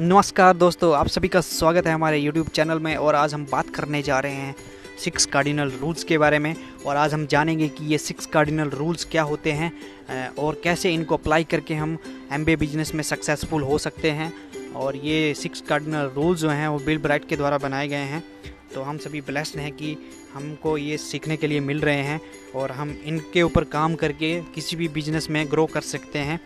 नमस्कार दोस्तों, आप सभी का स्वागत है हमारे YouTube चैनल में। और आज हम बात करने जा रहे हैं 6 कार्डिनल रूल्स के बारे में। और आज हम जानेंगे कि ये 6 कार्डिनल रूल्स क्या होते हैं और कैसे इनको अप्लाई करके हम MBA बिजनेस में सक्सेसफुल हो सकते हैं। और ये 6 कार्डिनल रूल्स जो हैं वो बिल ब्राइट के द्वारा बनाए गए हैं। तो हम सभी ब्लेस्ड हैं कि हमको ये सीखने के लिए मिल रहे हैं और हम इनके ऊपर काम करके किसी भी बिजनेस में ग्रो कर सकते हैं।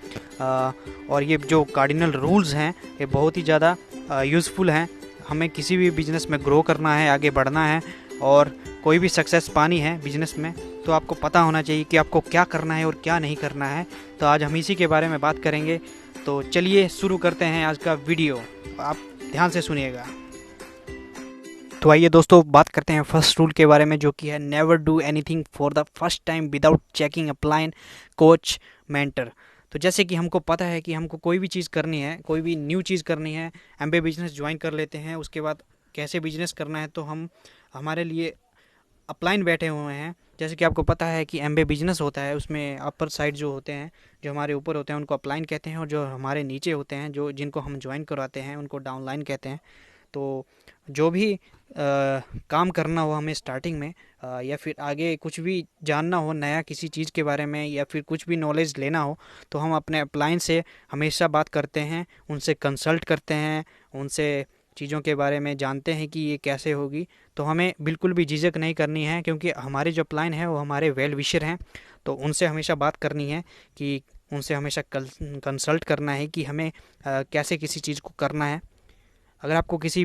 और ये जो कार्डिनल रूल्स हैं ये बहुत ही ज़्यादा यूज़फुल हैं। हमें किसी भी बिजनेस में ग्रो करना है, आगे बढ़ना है और कोई भी सक्सेस पानी है बिजनेस में, तो आपको पता होना चाहिए कि आपको क्या करना है और क्या नहीं करना है। तो आज हम इसी के बारे में बात करेंगे। तो चलिए शुरू करते हैं आज का वीडियो, आप ध्यान से सुनिएगा। तो आइए दोस्तों, बात करते हैं फर्स्ट रूल के बारे में, जो कि है never do anything for the first time without checking upline coach mentor. तो जैसे कि हमको पता है कि हमको कोई भी चीज़ करनी है, कोई भी न्यू चीज़ करनी है, MBA बिजनेस ज्वाइन कर लेते हैं, उसके बाद कैसे बिजनेस करना है तो हम हमारे लिए अपलाइन बैठे हुए हैं। जैसे कि आपको पता है कि MBA बिजनेस होता है, उसमें अपर साइड जो होते हैं, जो हमारे ऊपर होते हैं उनको अपलाइन कहते हैं, और जो हमारे नीचे होते हैं, जो जिनको हम ज्वाइन करवाते हैं, उनको डाउनलाइन कहते हैं। तो जो भी काम करना हो हमें स्टार्टिंग में, या फिर आगे कुछ भी जानना हो नया किसी चीज़ के बारे में, या फिर कुछ भी नॉलेज लेना हो, तो हम अपने अपलाइन से हमेशा बात करते हैं, उनसे कंसल्ट करते हैं, उनसे चीज़ों के बारे में जानते हैं कि ये कैसे होगी। तो हमें बिल्कुल भी झिझक नहीं करनी है, क्योंकि हमारे जो अपलाइन है वो हमारे वेल विशर हैं। तो उनसे हमेशा बात करनी है कि उनसे हमेशा कंसल्ट करना है कि हमें कैसे किसी चीज़ को करना है। अगर आपको किसी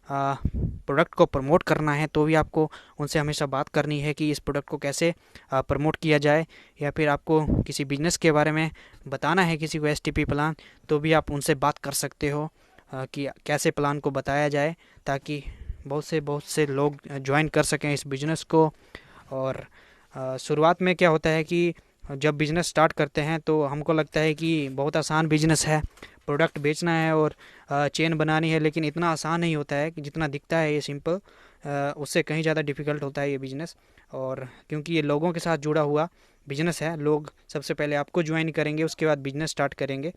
प्रोडक्ट को प्रमोट करना है तो भी आपको उनसे हमेशा बात करनी है कि इस प्रोडक्ट को कैसे प्रमोट किया जाए। या फिर आपको किसी बिजनेस के बारे में बताना है किसी को STP प्लान, तो भी आप उनसे बात कर सकते हो कि कैसे प्लान को बताया जाए, ताकि बहुत से लोग ज्वाइन कर सकें इस बिज़नेस को। और शुरुआत में क्या होता है कि जब बिज़नेस स्टार्ट करते हैं तो हमको लगता है कि बहुत आसान बिज़नेस है, प्रोडक्ट बेचना है और चेन बनानी है, लेकिन इतना आसान नहीं होता है कि जितना दिखता है ये सिंपल। उससे कहीं ज़्यादा डिफ़िकल्ट होता है ये बिज़नेस। और क्योंकि ये लोगों के साथ जुड़ा हुआ बिज़नेस है, लोग सबसे पहले आपको ज्वाइन करेंगे, उसके बाद बिज़नेस स्टार्ट करेंगे।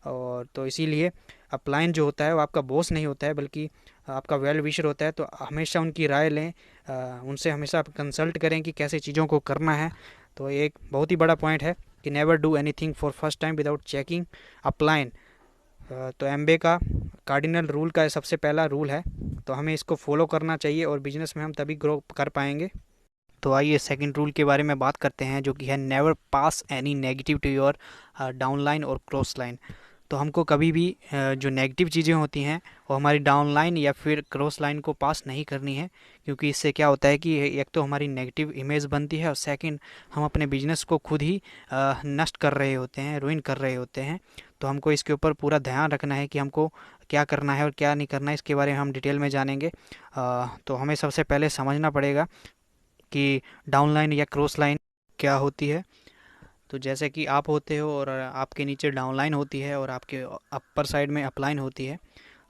और तो इसीलिए अपलाइन जो होता है वो आपका बॉस नहीं होता है, बल्कि आपका वेल विशर होता है। तो हमेशा उनकी राय लें, उनसे हमेशा आप कंसल्ट करें कि कैसे चीज़ों को करना है। तो एक बहुत ही बड़ा पॉइंट है कि never do anything for first time without checking upline. तो MBA का कार्डिनल रूल का सबसे पहला रूल है, तो हमें इसको फॉलो करना चाहिए और बिजनेस में हम तभी ग्रो कर पाएंगे। तो आइए सेकंड रूल के बारे में बात करते हैं, जो कि है never pass any negative to your downline और क्रॉस लाइन। तो हमको कभी भी जो नेगेटिव चीज़ें होती हैं वो हमारी डाउन लाइन या फिर क्रॉस लाइन को पास नहीं करनी है, क्योंकि इससे क्या होता है कि एक तो हमारी नेगेटिव इमेज बनती है और सेकंड हम अपने बिजनेस को खुद ही नष्ट कर रहे होते हैं, रुइन कर रहे होते हैं। तो हमको इसके ऊपर पूरा ध्यान रखना है कि हमको क्या करना है और क्या नहीं करना है, इसके बारे में हम डिटेल में जानेंगे। तो हमें सबसे पहले समझना पड़ेगा कि डाउन लाइन या क्रॉस लाइन क्या होती है। तो जैसे कि आप होते हो और आपके नीचे डाउनलाइन होती है और आपके अपर साइड में अपलाइन होती है,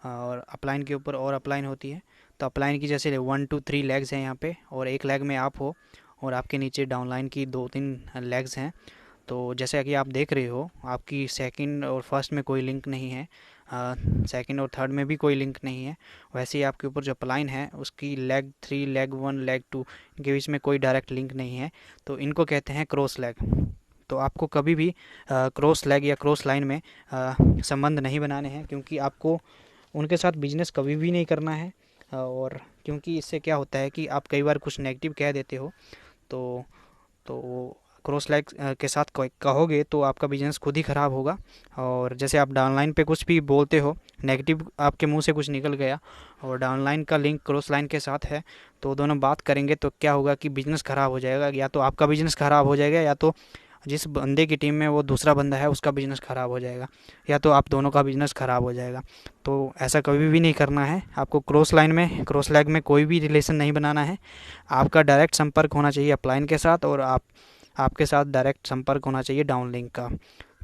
और अपलाइन के ऊपर और अपलाइन होती है। तो अपलाइन की जैसे 1 2 3 लेग्स हैं यहाँ पे, और एक लेग में आप हो, और आपके नीचे डाउनलाइन की 2 3 लेग्स हैं। तो जैसे कि आप देख रहे हो, आपकी सेकंड और फर्स्ट में कोई लिंक नहीं है, सेकंड और थर्ड में भी कोई लिंक नहीं है। वैसे ही आपके ऊपर जो अपलाइन है उसकी लेग 3, लेग 1, लेग 2, इनके बीच में कोई डायरेक्ट लिंक नहीं है। तो इनको कहते हैं क्रॉस लेग। तो आपको कभी भी क्रॉस लेग या क्रॉस लाइन में संबंध नहीं बनाने हैं, क्योंकि आपको उनके साथ बिजनेस कभी भी नहीं करना है। और क्योंकि इससे क्या होता है कि आप कई बार कुछ नेगेटिव कह देते हो, तो क्रॉस लेग के साथ कहोगे तो आपका बिजनेस खुद ही ख़राब होगा। और जैसे आप डाउनलाइन पे कुछ भी बोलते हो, नेगेटिव आपके मुंह से कुछ निकल गया और डाउनलाइन का लिंक क्रॉस लाइन के साथ है, तो दोनों बात करेंगे तो क्या होगा कि बिज़नेस ख़राब हो जाएगा। या तो आपका बिज़नेस ख़राब हो जाएगा, या तो जिस बंदे की टीम में वो दूसरा बंदा है उसका बिज़नेस ख़राब हो जाएगा, या तो आप दोनों का बिज़नेस ख़राब हो जाएगा। तो ऐसा कभी भी नहीं करना है। आपको क्रॉस लाइन में, क्रॉस लेग में कोई भी रिलेशन नहीं बनाना है। आपका डायरेक्ट संपर्क होना चाहिए अपलाइन के साथ, और आपके साथ डायरेक्ट संपर्क होना चाहिए डाउन लिंक का।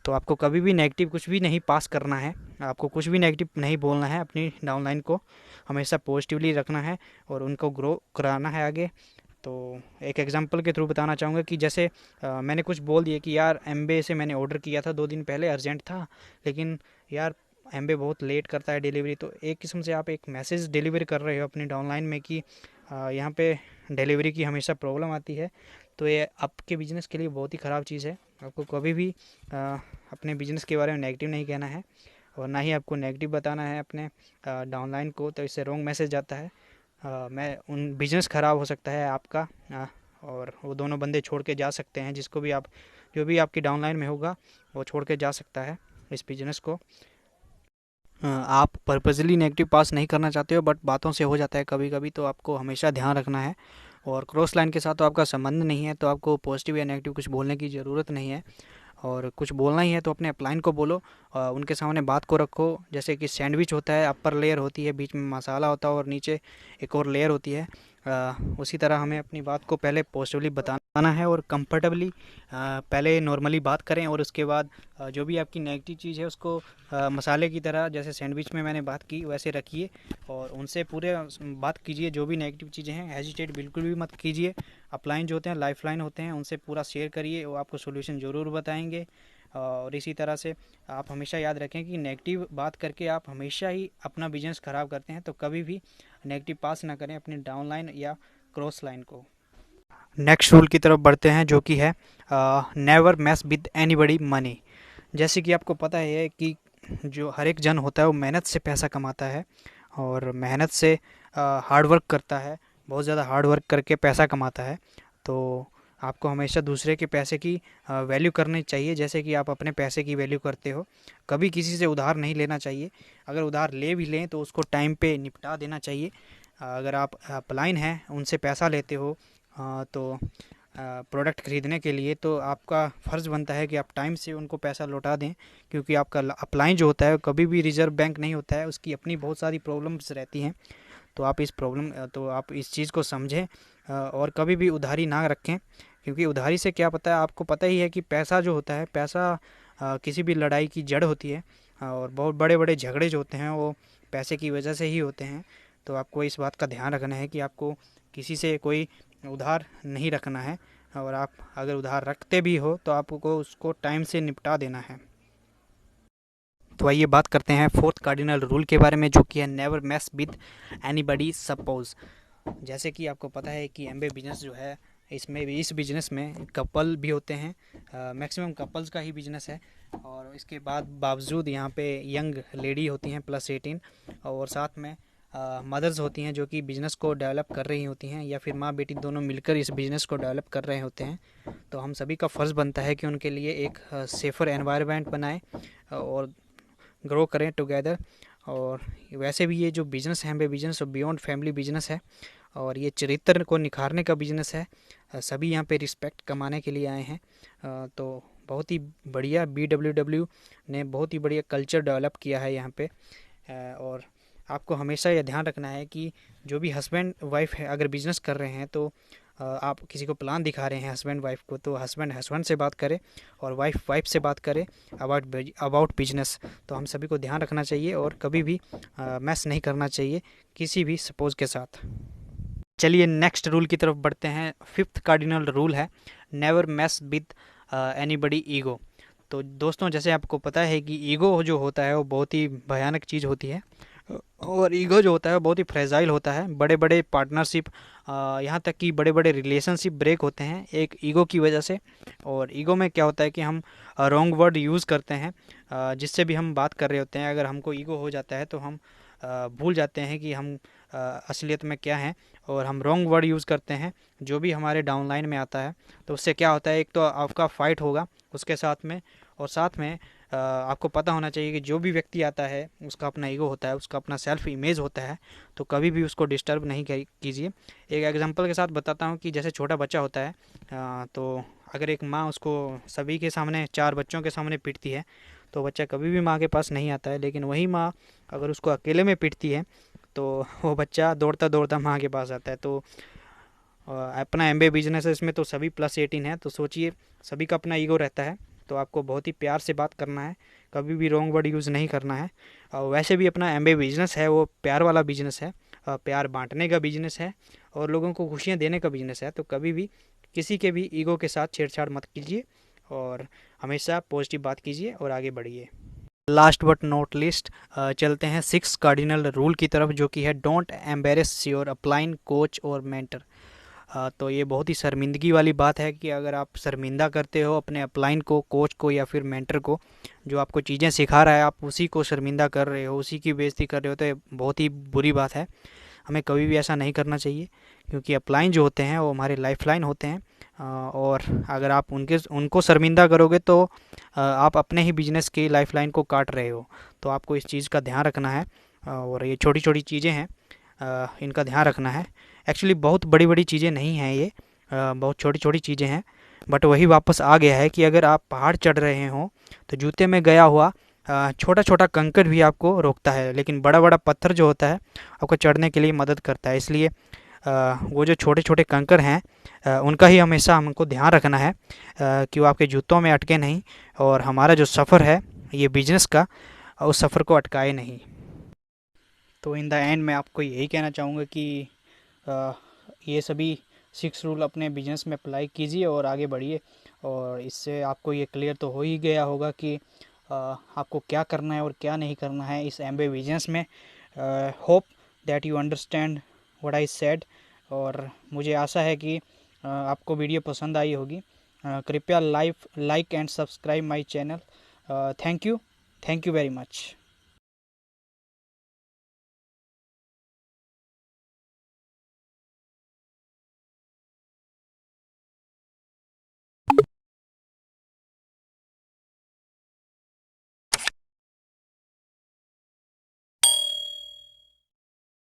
तो आपको कभी भी नेगेटिव कुछ भी नहीं पास करना है, आपको कुछ भी नेगेटिव नहीं बोलना है। अपनी डाउनलाइन को हमेशा पॉजिटिवली रखना है और उनको ग्रो कराना है आगे। तो एक एग्जांपल के थ्रू बताना चाहूँगा कि जैसे मैंने कुछ बोल दिया कि यार MBA से मैंने ऑर्डर किया था 2 दिन पहले, अर्जेंट था, लेकिन यार एमबे बहुत लेट करता है डिलीवरी। तो एक किस्म से आप एक मैसेज डिलीवर कर रहे हो अपनी डाउनलाइन में कि यहाँ पे डिलीवरी की हमेशा प्रॉब्लम आती है। तो ये आपके बिज़नेस के लिए बहुत ही ख़राब चीज़ है। आपको कभी भी अपने बिज़नेस के बारे में नेगेटिव नहीं कहना है और ना ही आपको नेगेटिव बताना है अपने डाउनलाइन को, तो इससे रॉन्ग मैसेज आता है। मैं उन बिज़नेस ख़राब हो सकता है आपका, और वो दोनों बंदे छोड़ के जा सकते हैं, जिसको भी आप जो भी आपकी डाउनलाइन में होगा वो छोड़ के जा सकता है इस बिज़नेस को। आप पर्पजली नेगेटिव पास नहीं करना चाहते हो, बट बातों से हो जाता है कभी कभी, तो आपको हमेशा ध्यान रखना है। और क्रॉस लाइन के साथ तो आपका संबंध नहीं है, तो आपको पॉजिटिव या नेगेटिव कुछ बोलने की ज़रूरत नहीं है। और कुछ बोलना ही है तो अपने अपलाइन को बोलो, उनके सामने बात को रखो। जैसे कि सैंडविच होता है, अपर लेयर होती है, बीच में मसाला होता है और नीचे एक और लेयर होती है। उसी तरह हमें अपनी बात को पहले पॉजिटिवली बताना है और कंफर्टेबली पहले नॉर्मली बात करें, और उसके बाद जो भी आपकी नेगेटिव चीज़ है उसको मसाले की तरह, जैसे सैंडविच में मैंने बात की वैसे रखिए और उनसे पूरे बात कीजिए। जो भी नेगेटिव चीज़ें हैं हेजिटेट बिल्कुल भी मत कीजिए। अपलाइन जो होते हैं, लाइफ लाइन होते हैं, उनसे पूरा शेयर करिए, वो आपको सोल्यूशन ज़रूर बताएंगे। और इसी तरह से आप हमेशा याद रखें कि नेगेटिव बात करके आप हमेशा ही अपना बिजनेस ख़राब करते हैं। तो कभी भी नेगेटिव पास ना करें अपनी डाउन लाइन या क्रॉस लाइन को। नेक्स्ट रूल की तरफ बढ़ते हैं, जो कि है never mess with anybody money. जैसे कि आपको पता है कि जो हर एक जन होता है वो मेहनत से पैसा कमाता है और मेहनत से हार्ड वर्क करता है, बहुत ज़्यादा हार्ड वर्क करके पैसा कमाता है। तो आपको हमेशा दूसरे के पैसे की वैल्यू करनी चाहिए, जैसे कि आप अपने पैसे की वैल्यू करते हो। कभी किसी से उधार नहीं लेना चाहिए। अगर उधार ले भी लें तो उसको टाइम पे निपटा देना चाहिए। अगर आप अपलाइन हैं, उनसे पैसा लेते हो तो प्रोडक्ट ख़रीदने के लिए, तो आपका फ़र्ज़ बनता है कि आप टाइम से उनको पैसा लौटा दें, क्योंकि आपका अपलाइन जो होता है कभी भी रिज़र्व बैंक नहीं होता है, उसकी अपनी बहुत सारी प्रॉब्लम्स रहती हैं। तो आप इस चीज़ को समझें और कभी भी उधारी ना रखें, क्योंकि उधारी से क्या पता है, आपको पता ही है कि पैसा जो होता है, पैसा किसी भी लड़ाई की जड़ होती है और बहुत बड़े बड़े झगड़े जो होते हैं वो पैसे की वजह से ही होते हैं। तो आपको इस बात का ध्यान रखना है कि आपको किसी से कोई उधार नहीं रखना है, और आप अगर उधार रखते भी हो तो आपको उसको टाइम से निपटा देना है। तो आइए बात करते हैं फोर्थ कार्डिनल रूल के बारे में, जो कि है never mess with anybody spouse. जैसे कि आपको पता है कि एमबे बिजनेस जो है, इसमें भी, इस बिज़नेस में कपल भी होते हैं, मैक्सिमम कपल्स का ही बिज़नेस है। और इसके बावजूद यहाँ पे यंग लेडी होती हैं +18, और साथ में मदर्स होती हैं जो कि बिज़नेस को डेवलप कर रही होती हैं, या फिर माँ बेटी दोनों मिलकर इस बिज़नेस को डेवलप कर रहे होते हैं। तो हम सभी का फ़र्ज़ बनता है कि उनके लिए एक सेफ़र एनवायरनमेंट बनाएं और ग्रो करें टुगेदर। और वैसे भी ये जो बिज़नेस है, एमबे बिज़नेस बियॉन्ड फैमिली बिज़नेस है, और ये चरित्र को निखारने का बिज़नेस है। सभी यहाँ पे रिस्पेक्ट कमाने के लिए आए हैं। तो बहुत ही बढ़िया BWW ने बहुत ही बढ़िया कल्चर डेवलप किया है यहाँ पे। और आपको हमेशा यह ध्यान रखना है कि जो भी हस्बैंड वाइफ है, अगर बिज़नेस कर रहे हैं तो आप किसी को प्लान दिखा रहे हैं हस्बैंड वाइफ को, तो हस्बैंड से बात करे और वाइफ से बात करे अबाउट बिजनेस। तो हम सभी को ध्यान रखना चाहिए और कभी भी मैस नहीं करना चाहिए किसी भी सपोज के साथ। चलिए नेक्स्ट रूल की तरफ बढ़ते हैं। फिफ्थ कार्डिनल रूल है never mess with anybody ego. तो दोस्तों, जैसे आपको पता है कि ईगो जो होता है वो बहुत ही भयानक चीज़ होती है, और ईगो जो होता है वो बहुत ही फ्रेजाइल होता है। बड़े बड़े पार्टनरशिप, यहाँ तक कि बड़े बड़े रिलेशनशिप ब्रेक होते हैं एक ईगो की वजह से। और ईगो में क्या होता है कि हम रॉन्ग वर्ड यूज़ करते हैं, जिससे भी हम बात कर रहे होते हैं। अगर हमको ईगो हो जाता है तो हम भूल जाते हैं कि हम असलियत में क्या हैं, और हम रॉन्ग वर्ड यूज़ करते हैं जो भी हमारे डाउनलाइन में आता है। तो उससे क्या होता है, एक तो आपका फ़ाइट होगा उसके साथ में, और साथ में आपको पता होना चाहिए कि जो भी व्यक्ति आता है उसका अपना ईगो होता है, उसका अपना सेल्फ इमेज होता है। तो कभी भी उसको डिस्टर्ब नहीं कीजिए। एक एग्जांपल के साथ बताता हूँ कि जैसे छोटा बच्चा होता है, तो अगर एक माँ उसको सभी के सामने, 4 बच्चों के सामने पीटती है, तो बच्चा कभी भी माँ के पास नहीं आता है। लेकिन वही माँ अगर उसको अकेले में पीटती है तो वो बच्चा दौड़ता दौड़ता माँ के पास आता है। तो अपना एमबे बिजनेस है, इसमें तो सभी +18 है, तो सोचिए सभी का अपना ईगो रहता है। तो आपको बहुत ही प्यार से बात करना है, कभी भी रॉन्ग वर्ड यूज़ नहीं करना है। और वैसे भी अपना एमबे बिजनेस है वो प्यार वाला बिजनेस है, प्यार बांटने का बिजनेस है, और लोगों को खुशियाँ देने का बिजनेस है। तो कभी भी किसी के भी ईगो के साथ छेड़छाड़ मत कीजिए, और हमेशा पॉजिटिव बात कीजिए और आगे बढ़िए। लास्ट बट नॉट लिस्ट चलते हैं 6 कार्डिनल रूल की तरफ, जो कि है don't embarrass your upline coach और मेंटर। तो ये बहुत ही शर्मिंदगी वाली बात है कि अगर आप शर्मिंदा करते हो अपने अपलाइन को, कोच को या फिर मेंटर को, जो आपको चीज़ें सिखा रहा है, आप उसी को शर्मिंदा कर रहे हो, उसी की बेइज्जती कर रहे हो, तो ये बहुत ही बुरी बात है। हमें कभी भी ऐसा नहीं करना चाहिए, क्योंकि अपलाइन जो होते हैं वो हमारे लाइफलाइन होते हैं। और अगर आप उनको शर्मिंदा करोगे तो आप अपने ही बिजनेस की लाइफलाइन को काट रहे हो। तो आपको इस चीज़ का ध्यान रखना है। और ये छोटी छोटी चीज़ें हैं, इनका ध्यान रखना है। एक्चुअली बहुत बड़ी बड़ी चीज़ें नहीं हैं ये, बहुत छोटी छोटी चीज़ें हैं। बट वही वापस आ गया है कि अगर आप पहाड़ चढ़ रहे हो तो जूते में गया हुआ छोटा छोटा कंकड़ भी आपको रोकता है, लेकिन बड़ा बड़ा पत्थर जो होता है आपको चढ़ने के लिए मदद करता है। इसलिए वो जो छोटे छोटे कंकड़ हैं उनका ही हमेशा हमको ध्यान रखना है कि वो आपके जूतों में अटके नहीं, और हमारा जो सफ़र है ये बिजनेस का, उस सफ़र को अटकाए नहीं। तो इन द एंड मैं आपको यही कहना चाहूँगा कि ये सभी 6 रूल अपने बिजनेस में अप्लाई कीजिए और आगे बढ़िए। और इससे आपको ये क्लियर तो हो ही गया होगा कि आपको क्या करना है और क्या नहीं करना है इस एमबे बिजनेस में। Hope that you understand what I said. और मुझे आशा है कि आपको वीडियो पसंद आई होगी। कृपया like and subscribe my channel. Thank you very much.